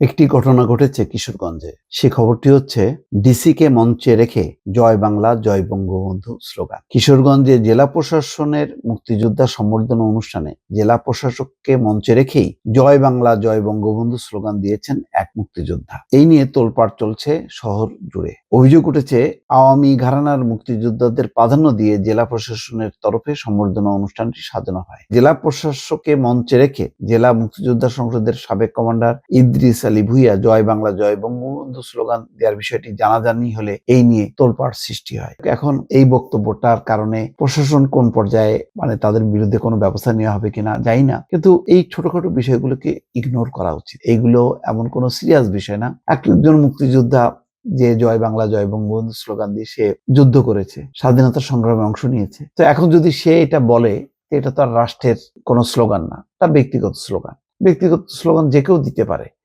একটি ঘটনা ঘটেছে কিশোরগঞ্জে। সে খবরটি হচ্ছে ডিসিকে মঞ্চে রেখে জয় বাংলা জয় বঙ্গবন্ধু স্লোগান। কিশোরগঞ্জে জেলা প্রশাসনের মুক্তিযোদ্ধা সম্বর্ধনা অনুষ্ঠানে জেলা প্রশাসককে মঞ্চে রেখেই জয় বাংলা জয় বঙ্গবন্ধু স্লোগান দিয়েছেন এক মুক্তিযোদ্ধা। এই নিয়ে তোলপাড় চলছে শহর জুড়ে। অভিযোগ উঠেছে আওয়ামী ঘরানার মুক্তিযোদ্ধাদের প্রাধান্য দিয়ে জেলা প্রশাসনের তরফে সম্বর্ধনা অনুষ্ঠানটি সাজানো হয়। জেলা প্রশাসককে মঞ্চে রেখে জেলা মুক্তিযোদ্ধা সংসদের সাবেক কমান্ডার ইদ্রিস আলী ভুইয়া জয় বাংলা জয় বঙ্গবন্ধু স্লোগান দেওয়ার বিষয়টি জানাজানি হলে এই নিয়ে তোলপাড় সৃষ্টি হয়। এখন এই বক্তব্যটার কারণে প্রশাসন কোন পর্যায়ে তাদের বিরুদ্ধে কোনো ব্যবস্থা নেওয়া হবে কিনা জানি না, কিন্তু এই ছোটখাটো বিষয়গুলোকে ইগনোর করা উচিত। এইগুলো এমন কোনো সিরিয়াস বিষয় না। একজন মুক্তিযোদ্ধা যে জয় বাংলা জয় বঙ্গবন্ধু স্লোগান দিয়ে সে যুদ্ধ করেছে, স্বাধীনতা সংগ্রামে অংশ নিয়েছে, তো এখন যদি সে এটা বলে, এটা তো আর রাষ্ট্রের কোনো স্লোগান না, তার ব্যক্তিগত স্লোগান। ব্যক্তিগত স্লোগান যে কেউ দিতে পারে,